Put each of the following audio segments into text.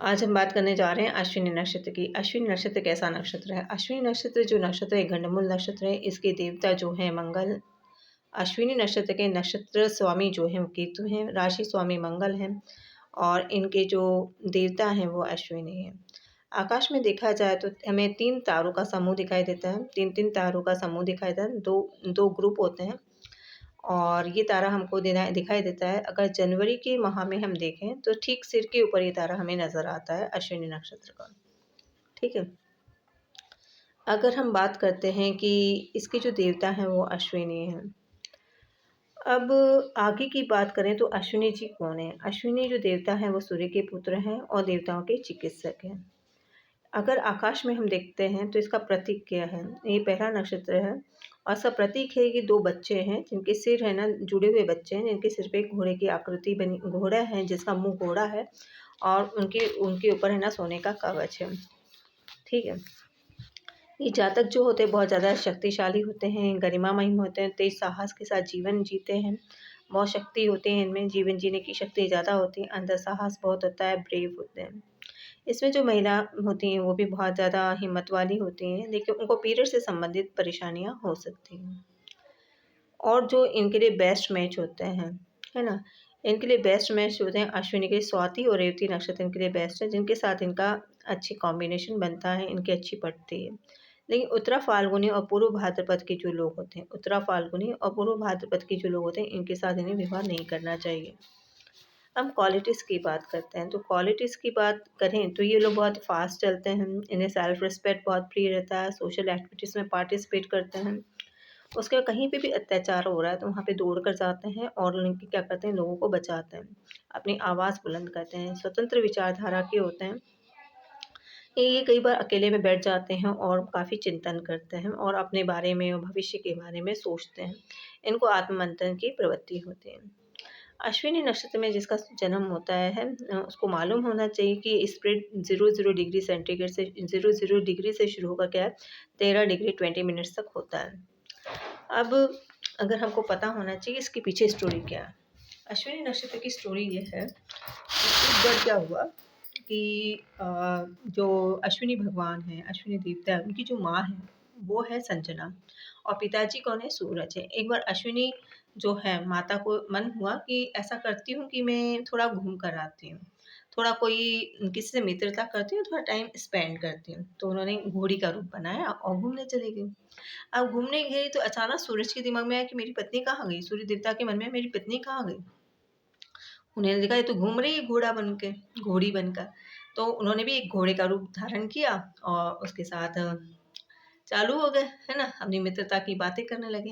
आज हम बात करने जा रहे हैं अश्विनी नक्षत्र की। अश्विनी नक्षत्र कैसा नक्षत्र है? अश्विनी नक्षत्र जो नक्षत्र है गंडमूल नक्षत्र है। इसके देवता जो हैं मंगल। अश्विनी नक्षत्र के नक्षत्र स्वामी जो हैं वो केतु हैं, राशि स्वामी मंगल हैं और इनके जो देवता हैं वो अश्विनी हैं। आकाश में देखा जाए तो हमें 3 तारों का समूह दिखाई देता है। 3-3 तारों का समूह दिखाई देता है। 2 ग्रुप होते हैं और ये तारा हमको दिखाई देता है। अगर जनवरी के माह में हम देखें तो ठीक सिर के ऊपर ये तारा हमें नज़र आता है अश्विनी नक्षत्र का। ठीक है। अगर हम बात करते हैं कि इसके जो देवता हैं वो अश्विनी हैं। अब आगे की बात करें तो अश्विनी जी कौन है? अश्विनी जो देवता हैं वो सूर्य के पुत्र हैं और देवताओं के चिकित्सक हैं। अगर आकाश में हम देखते हैं तो इसका प्रतीक क्या है? ये पहला नक्षत्र है और इसका प्रतीक है कि 2 बच्चे हैं जिनके सिर है ना जुड़े हुए बच्चे हैं जिनके सिर पे एक घोड़े की आकृति बनी घोड़ा है जिसका मुँह घोड़ा है और उनके उनके ऊपर है ना सोने का कवच है। ठीक है। ये जातक जो होते हैं बहुत ज़्यादा शक्तिशाली होते हैं, गरिमामय होते हैं, तेज साहस के साथ जीवन जीते हैं। बहुत शक्ति होती है इनमें, जीवन जीने की शक्ति ज़्यादा होती है, अंदर साहस बहुत होता है, ब्रेव होते हैं। इसमें जो महिला होती हैं वो भी बहुत ज़्यादा हिम्मत वाली होती हैं, लेकिन उनको पीरियड से संबंधित परेशानियाँ हो सकती हैं। और जो इनके लिए बेस्ट मैच होते हैं, है ना? इनके लिए बेस्ट मैच होते हैं अश्विनी के स्वाति और रेवती नक्षत्र इनके लिए बेस्ट है, जिनके साथ इनका अच्छी कॉम्बिनेशन बनता है, इनकी अच्छी पटती है। लेकिन उत्तरा फाल्गुनी और पूर्व भाद्रपद के जो लोग होते हैं, उत्तरा फाल्गुनी और पूर्व भाद्रपद के जो लोग होते हैं, इनके साथ इन्हें विवाह नहीं करना चाहिए। हम क्वालिटीज़ की बात करते हैं, तो क्वालिटीज़ की बात करें तो ये लोग बहुत फास्ट चलते हैं, इन्हें सेल्फ रिस्पेक्ट बहुत प्रिय रहता है, सोशल एक्टिविटीज़ में पार्टिसिपेट करते हैं। उसके बाद कहीं पे भी अत्याचार हो रहा है तो वहाँ पे दौड़ कर जाते हैं और उनकी क्या करते हैं लोगों को बचाते हैं, अपनी आवाज़ बुलंद करते हैं, स्वतंत्र विचारधारा के होते हैं। ये कई बार अकेले में बैठ जाते हैं और काफ़ी चिंतन करते हैं और अपने बारे में और भविष्य के बारे में सोचते हैं। इनको आत्ममंथन की प्रवृत्ति होती है। अश्विनी नक्षत्र में जिसका जन्म होता है उसको मालूम होना चाहिए कि स्प्रेड 00 डिग्री सेंटीग्रेड से 00 डिग्री से शुरू होकर क्या है 13 डिग्री 20 मिनट्स तक होता है। अब अगर हमको पता होना चाहिए इसके पीछे स्टोरी क्या है। अश्विनी नक्षत्र की स्टोरी ये है कि एक बार क्या हुआ कि जो अश्विनी भगवान हैं, अश्विनी देवता हैं, उनकी जो माँ है वो है संजना और पिताजी कौन है सूरज है। एक बार अश्विनी जो है माता को मन हुआ कि ऐसा करती हूँ कि मैं थोड़ा घूम कर आती हूँ, थोड़ा कोई किसी से मित्रता करती हूँ, थोड़ा टाइम स्पेंड करती हूँ। तो उन्होंने घोड़ी का रूप बनाया और घूमने चली गई। अब घूमने गई तो अचानक सूरज के दिमाग में आया कि मेरी पत्नी कहाँ गई? सूर्य देवता के मन में मेरी पत्नी कहाँ गई? उन्होंने देखा ये तो घूम रही है घोड़ा बन के, घोड़ी बनकर। तो उन्होंने भी एक घोड़े का रूप धारण किया और उसके साथ चालू हो गए, है ना? अपनी मित्रता की बातें करने लगे।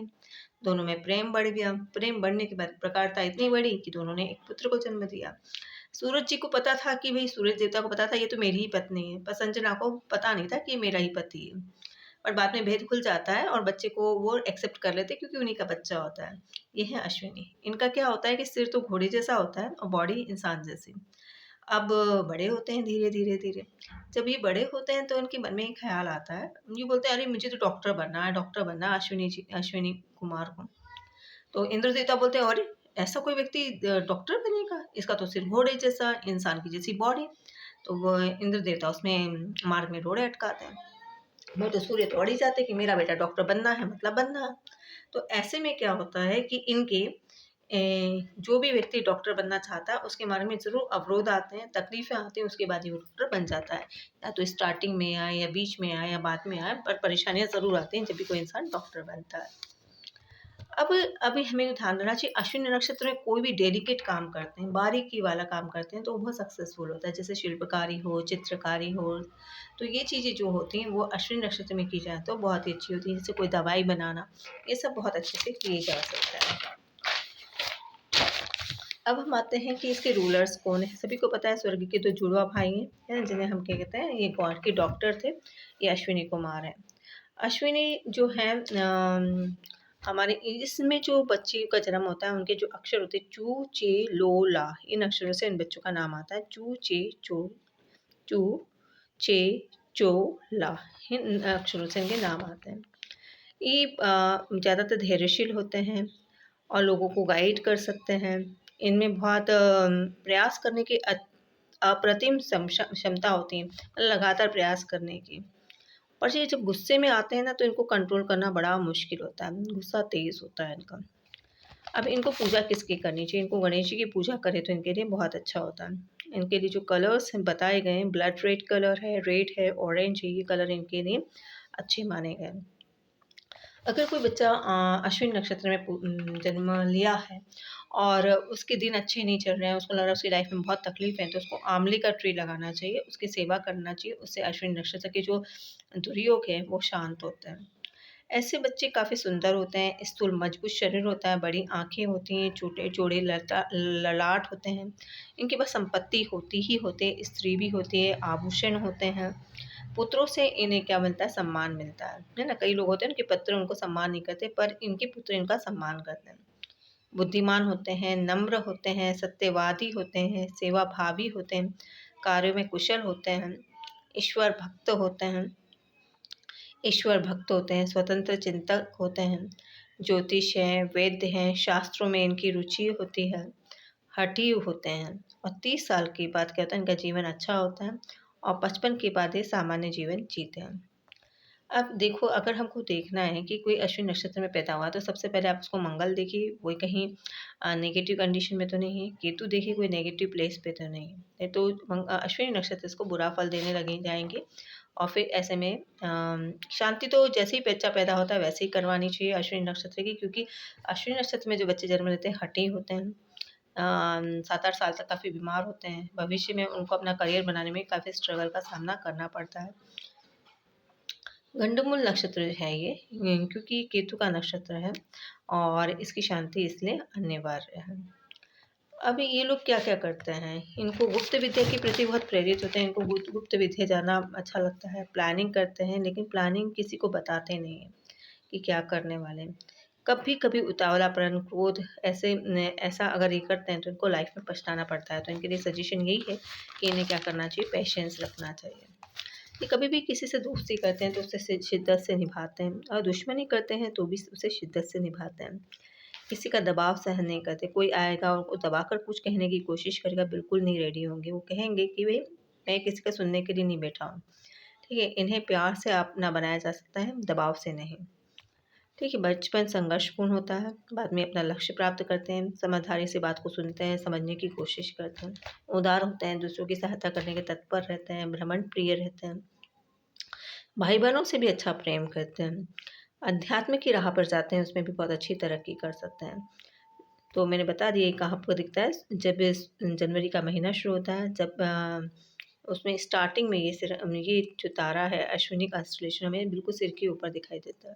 दोनों में प्रेम बढ़ गया। प्रेम बढ़ने के बाद प्रगाढ़ता इतनी बढ़ी कि दोनों ने एक पुत्र को जन्म दिया। सूरज जी को पता था कि भई सूरज देवता को पता था ये तो मेरी ही पत्नी है, पर संजना को पता नहीं था कि ये मेरा ही पति है। और बाद में भेद खुल जाता है और बच्चे को वो एक्सेप्ट कर लेते हैं क्योंकि उन्हीं का बच्चा होता है। ये है अश्विनी। इनका क्या होता है कि सिर तो घोड़े जैसा होता है और बॉडी इंसान जैसी। अब बड़े होते हैं धीरे-धीरे। जब ये बड़े होते हैं तो इनके मन में एक ख़्याल आता है। ये बोलते हैं अरे मुझे तो डॉक्टर बनना है अश्विनी कुमार को। तो इंद्र देवता बोलते हैं अरे! ऐसा कोई व्यक्ति डॉक्टर बनेगा? इसका तो सिर घोड़े जैसा, इंसान की जैसी बॉडी। तो वो इंद्र देवता उसमें मार्ग में रोड़े अटकाते हैं। वो तो सूर्य तोड़ ही जाते कि मेरा बेटा डॉक्टर बनना है मतलब बनना है। तो ऐसे में क्या होता है कि इनके जो भी व्यक्ति डॉक्टर बनना चाहता है उसके बारे में ज़रूर अवरोध आते हैं, तकलीफ़ें आती हैं, उसके बाद ही वो डॉक्टर बन जाता है। या तो स्टार्टिंग में आए या बीच में आए या बाद में आए पर परेशानियाँ ज़रूर आती हैं जब भी कोई इंसान डॉक्टर बनता है। अब अभी हमें ध्यान देना चाहिए अश्विनी नक्षत्र में कोई भी डेलिकेट काम करते हैं, बारीकी वाला काम करते हैं तो वो बहुत सक्सेसफुल होता है। जैसे शिल्पकारी हो, चित्रकारी हो, तो ये चीज़ें जो होती हैं वो अश्विनी नक्षत्र में की जाए तो बहुत ही अच्छी होती है। जैसे कोई दवाई बनाना, ये सब बहुत अच्छे से किए जा सकता है। अब हम आते हैं कि इसके रूलर्स कौन हैं? सभी को पता है स्वर्ग के 2 जुड़वा भाई हैं, है ना? जिन्हें हम क्या कहते हैं ये गॉड के डॉक्टर थे, ये अश्विनी कुमार हैं। अश्विनी जो हैं हमारे इसमें जो बच्चे का जन्म होता है उनके जो अक्षर होते हैं चू, चे, लो, ला इन अक्षरों से इन बच्चों का नाम आता है। चू, चे, चो, ला इन अक्षरों से इनके नाम आते हैं। ये ज़्यादातर धैर्यशील होते हैं और लोगों को गाइड कर सकते हैं। इनमें बहुत प्रयास करने की अप्रतिम क्षमता होती है लगातार प्रयास करने की। पर ये जब गुस्से में आते हैं ना तो इनको कंट्रोल करना बड़ा मुश्किल होता है, गुस्सा तेज़ होता है इनका। अब इनको पूजा किसकी करनी चाहिए? इनको गणेश जी की पूजा करें तो इनके लिए बहुत अच्छा होता है। इनके लिए जो कलर्स हैं बताए गए हैं, ब्लड रेड है, ऑरेंज है, ये कलर इनके लिए अच्छे माने गए हैं। अगर कोई बच्चा अश्विनी नक्षत्र में जन्म लिया है और उसके दिन अच्छे नहीं चल रहे हैं, उसको लग रहा है उसकी लाइफ में बहुत तकलीफ है, तो उसको आंवले का ट्री लगाना चाहिए, उसकी सेवा करना चाहिए। उससे अश्विनी नक्षत्र के जो दुर्योग है वो शांत होते हैं। ऐसे बच्चे काफ़ी सुंदर होते हैं, स्थूल मजबूत शरीर होता है, बड़ी आँखें होती हैं, छोटे चौड़े ललाट होते हैं। इनके पास संपत्ति होती ही होती है, स्त्री भी होती है, आभूषण होते हैं। पुत्रों से इन्हें क्या मिलता है? सम्मान मिलता है ना? कई लोग होते हैं उनके पुत्र उनको सम्मान नहीं करते, पर इनके पुत्र इनका सम्मान करते हैं। बुद्धिमान होते हैं, नम्र होते हैं, सत्यवादी होते हैं, सेवाभावी होते हैं, कार्यों में कुशल होते हैं, ईश्वर भक्त होते हैं स्वतंत्र चिंतक होते हैं, ज्योतिष हैं, वैद्य हैं, शास्त्रों में इनकी रुचि होती है, हठीव होते हैं और 30 साल के बाद क्या होता है इनका जीवन अच्छा होता है और 55 के बाद ये सामान्य जीवन जीते हैं। अब देखो अगर हमको देखना है कि कोई अश्विनी नक्षत्र में पैदा हुआ तो सबसे पहले आप उसको मंगल देखिए, कोई कहीं नेगेटिव कंडीशन में तो नहीं है। केतु देखिए कोई नेगेटिव प्लेस पे तो नहीं है। नहीं तो अश्विनी नक्षत्र इसको बुरा फल देने लगे जाएँगे और फिर ऐसे में शांति तो जैसे ही बच्चा पैदा होता है वैसे ही करवानी चाहिए अश्विनी नक्षत्र की, क्योंकि अश्विनी नक्षत्र में जो बच्चे जन्म लेते हैं हठी होते हैं। 7-8 साल तक काफ़ी बीमार होते हैं। भविष्य में उनको अपना करियर बनाने में काफ़ी स्ट्रगल का सामना करना पड़ता है। गंडमूल नक्षत्र है ये, क्योंकि केतु का नक्षत्र है और इसकी शांति इसलिए अनिवार्य है। अब ये लोग क्या-क्या करते हैं? इनको गुप्त विद्या के प्रति बहुत प्रेरित होते हैं, इनको गुप्त विद्या जानना अच्छा लगता है, प्लानिंग करते हैं, लेकिन प्लानिंग किसी को बताते नहीं हैं कि क्या करने वाले हैं। कभी-कभी उतावलापन, क्रोध ऐसा अगर ये करते हैं तो इनको लाइफ में पछताना पड़ता है। तो इनके लिए सजेशन यही है कि इन्हें क्या करना चाहिए, पेशेंस रखना चाहिए। ये कभी भी किसी से दोस्ती करते हैं तो उससे शिद्दत से निभाते हैं और दुश्मनी करते हैं तो भी उसे शिद्दत से निभाते हैं। किसी का दबाव सहन नहीं करते, कोई आएगा उनको दबाकर कुछ कहने की कोशिश करेगा, बिल्कुल नहीं रेडी होंगे। वो कहेंगे कि भई मैं किसी का सुनने के लिए नहीं बैठा हूँ। ठीक है? इन्हें प्यार से अपना बनाया जा सकता है, दबाव से नहीं। ठीक है? बचपन संघर्षपूर्ण होता है, बाद में अपना लक्ष्य प्राप्त करते हैं, समझदारी से बात को सुनते हैं, समझने की कोशिश करते हैं, उदार होते हैं, दूसरों की सहायता करने के तत्पर रहते हैं, भ्रमण प्रिय रहते हैं। भाई-बहनों से भी अच्छा प्रेम करते हैं। अध्यात्म की राह पर जाते हैं, उसमें भी बहुत अच्छी तरक्की कर सकते हैं। तो मैंने बता दिया ये कहाँ पर दिखता है, जब इस जनवरी का महीना शुरू होता है, जब उसमें स्टार्टिंग में ये जो तारा है अश्विनी कॉन्स्टेलेशन हमें बिल्कुल सिर के ऊपर दिखाई देता है।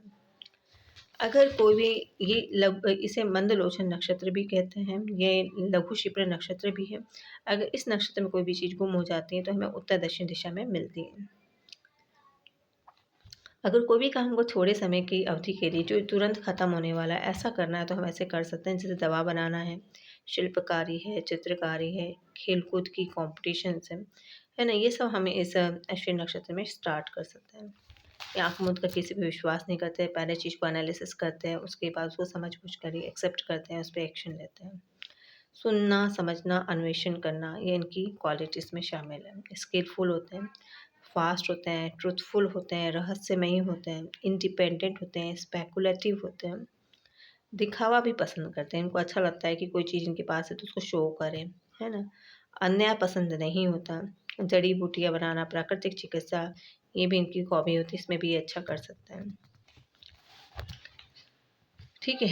अगर कोई भी इसे मंदलोचन नक्षत्र भी कहते हैं, ये लघु शिप्रा नक्षत्र भी है। अगर इस नक्षत्र में कोई भी चीज़ गुम हो जाती है, तो हमें उत्तर-दक्षिण दिशा में मिलती है। अगर कोई भी काम को थोड़े समय की अवधि के लिए जो तुरंत ख़त्म होने वाला है, ऐसा करना है तो हम ऐसे कर सकते हैं। जैसे दवा बनाना शिल्पकारी है, चित्रकारी है, खेल-कूद की कॉम्पिटिशन्स हैं, है ना? ये सब हम इस अश्विनी नक्षत्र में स्टार्ट कर सकते हैं। ये आँख मूंद कर किसी पे विश्वास नहीं करते, पहले चीज़ को एनालिसिस करते हैं, उसके बाद उसको समझ-बूझ कर ही एक्सेप्ट करते हैं, उस पे एक्शन लेते हैं। सुनना, समझना, अन्वेषण करना, ये इनकी क्वालिटीज़ में शामिल है। स्किलफुल होते हैं, फ़ास्ट होते हैं, ट्रुथफुल होते हैं, रहस्यमयी होते हैं, इंडिपेंडेंट होते हैं, स्पेकुलेटिव होते हैं, दिखावा भी पसंद करते हैं। इनको अच्छा लगता है कि कोई चीज़ इनके पास है तो उसको शो करें, है ना? अन्याय पसंद नहीं होता। जड़ी-बूटियाँ बनाना, प्राकृतिक चिकित्सा, ये भी इनकी हॉबी होती है, इसमें भी ये अच्छा कर सकते हैं। ठीक है?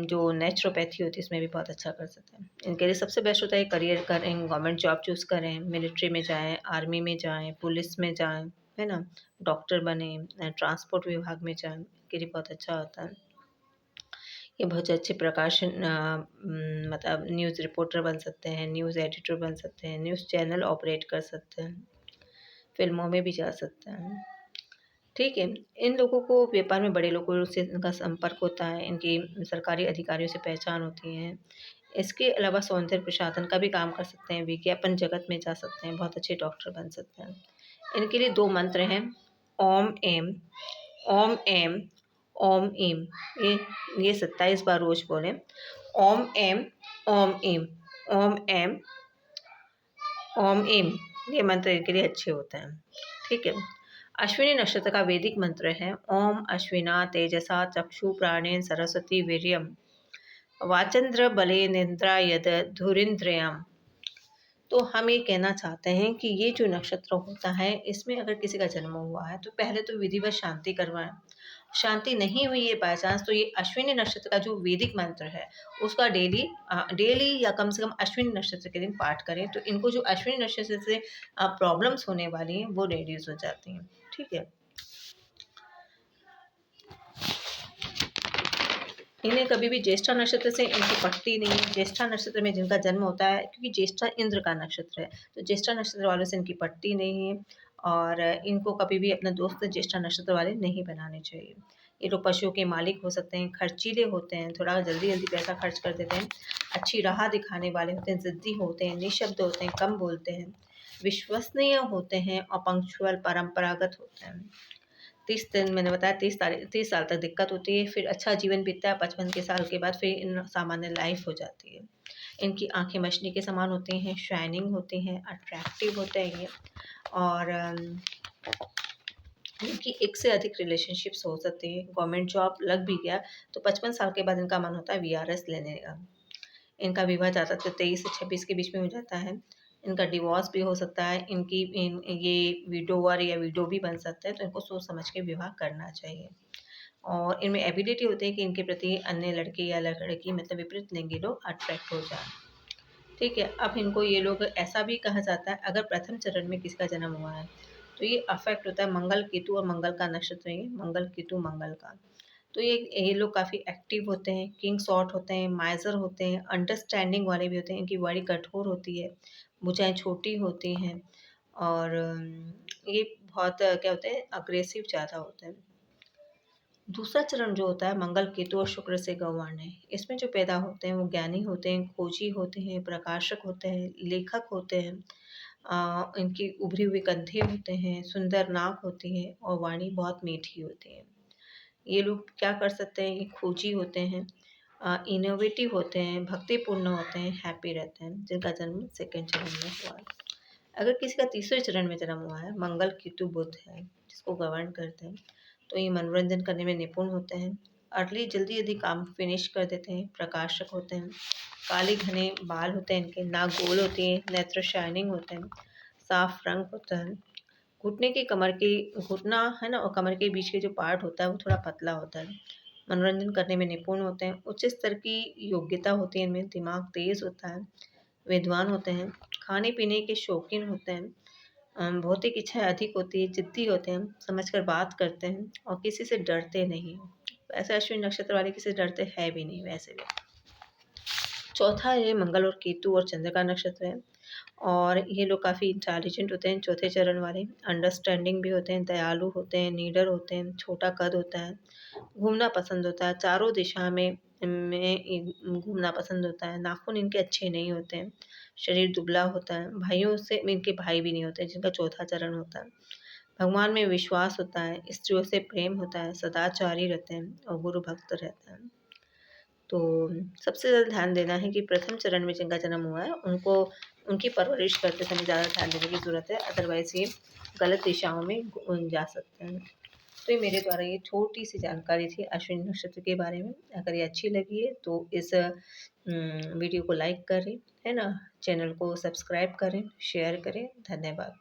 जो नेचुरोपैथी होती है इसमें भी बहुत अच्छा कर सकते हैं। इनके लिए सबसे बेस्ट होता है करियर करें, गवर्नमेंट जॉब चूज़ करें, मिलिट्री में जाएँ, आर्मी में जाएँ, पुलिस में जाएँ, है ना? डॉक्टर बनें, ट्रांसपोर्ट विभाग में जाएँ, इनके लिए बहुत अच्छा होता है। ये बहुत अच्छे मतलब न्यूज़ रिपोर्टर बन सकते हैं, न्यूज़ एडिटर बन सकते हैं, न्यूज़ चैनल ऑपरेट कर सकते हैं, फ़िल्मों में भी जा सकते हैं। ठीक है, इन लोगों को व्यापार में बड़े लोगों से इनका संपर्क होता है, इनकी सरकारी अधिकारियों से पहचान होती है। इसके अलावा सौंदर्य प्रसाधन का भी काम कर सकते हैं, विज्ञापन जगत में जा सकते हैं, बहुत अच्छे डॉक्टर बन सकते हैं। इनके लिए 2 मंत्र हैं, ओम ऐम, ओम ऐम, ओम ऐम। ये 27 बार रोज़ बोलें। ओम ऐम, ओम ऐम, ओम ऐम, ओम एम, ये मंत्र इनके लिए अच्छे होते हैं। ठीक है। अश्विनी नक्षत्र का वैदिक मंत्र है ओम अश्विना तेजसा चक्षु प्राणेन सरस्वती वीर्यम वाचंद्र बले निंद्रा यद धुरिंद्रयम। तो हम ये कहना चाहते हैं कि ये जो नक्षत्र होता है इसमें अगर किसी का जन्म हुआ है तो पहले तो विधिवत शांति करवाएं। शांति नहीं हुई है बाय चांस तो ये अश्विनी नक्षत्र का जो वैदिक मंत्र है उसका डेली या कम से कम अश्विनी नक्षत्र के दिन पाठ करें तो इनको जो अश्विनी नक्षत्र से प्रॉब्लम्स होने वाली हैं वो रिड्यूस हो जाती हैं। ठीक है। इन्हें कभी भी ज्येष्ठा नक्षत्र से इनकी पटती नहीं है। ज्येष्ठा नक्षत्र में जिनका जन्म होता है क्योंकि ज्येष्ठा इंद्र का नक्षत्र है तो ज्येष्ठा नक्षत्र वालों से इनकी पटती नहीं है और इनको कभी भी अपना दोस्त ज्येष्ठा नक्षत्र वाले नहीं बनाने चाहिए। ये लोग पशुओं के मालिक हो सकते हैं, खर्चीले होते हैं, थोड़ा जल्दी जल्दी पैसा खर्च कर देते हैं, अच्छी राह दिखाने वाले होते हैं, ज़िद्दी होते हैं, निःशब्द होते हैं, कम बोलते हैं, विश्वसनीय होते हैं और पंक्चुअल परंपरागत होते हैं। 30 दिन मैंने बताया 30 साल तक दिक्कत होती है, फिर अच्छा जीवन बीतता है, 55 के साल के बाद फिर इन सामान्य लाइफ हो जाती है। इनकी आँखें मछली के समान होती हैं, शाइनिंग होती हैं, अट्रैक्टिव होते हैं ये और इनकी एक से अधिक रिलेशनशिप्स हो सकती हैं। गवर्नमेंट जॉब लग भी गया तो 55 साल के बाद इनका मन होता है वीआरएस लेने का। इनका विवाह ज़्यादातर 23 से 26 के बीच में हो जाता है। इनका डिवोर्स भी हो सकता है। ये विडोवर या विडो भी बन सकता है तो इनको सोच समझ के विवाह करना चाहिए। और इनमें एबिलिटी होती है कि इनके प्रति अन्य लड़के या लड़की मतलब विपरीत लिंगी लोग अट्रैक्ट हो जाएँ। ठीक है। अब इनको ये लोग ऐसा भी कहा जाता है अगर प्रथम चरण में किसी का जन्म हुआ है तो ये अफेक्ट होता है मंगल केतु और मंगल का नक्षत्र है ये मंगल केतु मंगल का। तो ये लोग काफ़ी एक्टिव होते हैं, किंग सॉर्ट होते हैं, माइज़र होते हैं, अंडरस्टैंडिंग वाले भी होते हैं, इनकी बॉडी कठोर होती है, भुजाएँ छोटी होती हैं और ये बहुत क्या होते हैं अग्रेसिव ज़्यादा होते हैं। दूसरा चरण जो होता है मंगल केतु और शुक्र से गवर्न है। इसमें जो पैदा होते हैं वो ज्ञानी होते हैं, खोजी होते हैं, प्रकाशक होते हैं, लेखक होते हैं। इनकी उभरी हुई कंधे होते हैं, सुंदर नाक होती है और वाणी बहुत मीठी होती है। ये लोग क्या कर सकते हैं, ये खोजी होते हैं, इनोवेटिव होते हैं, भक्तिपूर्ण होते हैं, हैप्पी रहते हैं, जिनका जन्म सेकंड चरण में हुआ है। अगर किसी का तीसरे चरण में जन्म हुआ है, मंगल केतु बुध है, जिसको गवर्न करते हैं, तो ये मनोरंजन करने में निपुण होते हैं, अर्ली जल्दी जल्दी काम फिनिश कर देते हैं, प्रकाशक होते हैं, काले घने बाल होते हैं इनके, नाक गोल होती है, नेत्र शाइनिंग होते हैं, साफ रंग होता है, घुटने की कमर की घुटना है ना और कमर के बीच के जो पार्ट होता है वो थोड़ा पतला होता है। मनोरंजन करने में निपुण होते हैं, उच्च स्तर की योग्यता होती है इनमें, दिमाग तेज़ होता है, विद्वान होते हैं, खाने-पीने के शौकीन होते हैं, भौतिक इच्छाएँ अधिक होती है, ज़िद्दी होते हैं, समझकर बात करते हैं और किसी से डरते नहीं। वैसे अश्विनी नक्षत्र वाले किसी से डरते हैं भी नहीं वैसे भी। चौथा है मंगल और केतु और चंद्र का नक्षत्र है और ये लोग काफ़ी इंटेलिजेंट होते हैं चौथे चरण वाले, अंडरस्टैंडिंग भी होते हैं, दयालु होते हैं, नीडर होते हैं, छोटा कद होता है, घूमना पसंद होता है, चारों दिशा में घूमना पसंद होता है, नाखून इनके अच्छे नहीं होते हैं, शरीर दुबला होता है, भाइयों से इनके भाई भी नहीं होते हैं, जिनका चौथा चरण होता है। भगवान में विश्वास होता है, स्त्रियों से प्रेम होता है, सदाचारी रहते हैं और गुरु भक्त रहते हैं। तो सबसे ज़्यादा ध्यान देना है कि प्रथम चरण में जिनका जन्म हुआ है उनको उनकी परवरिश करते समय ज़्यादा ध्यान देने की ज़रूरत है, अदरवाइज़ ये गलत दिशाओं में जा सकते हैं। तो ये मेरे द्वारा ये छोटी-सी जानकारी थी अश्विनी नक्षत्र के बारे में। अगर ये अच्छी लगी है तो इस वीडियो को लाइक करें, है ना? चैनल को सब्सक्राइब करें, शेयर करें। धन्यवाद।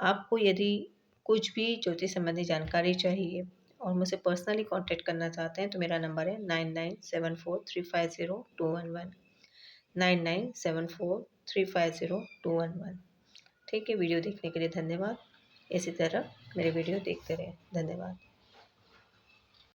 आपको यदि कुछ भी ज्योतिष संबंधी जानकारी चाहिए और मुझसे पर्सनली कांटेक्ट करना चाहते हैं तो मेरा नंबर है 9974350211 9974350211। ठीक है, वीडियो देखने के लिए धन्यवाद। इसी तरह मेरे वीडियो देखते रहें। धन्यवाद।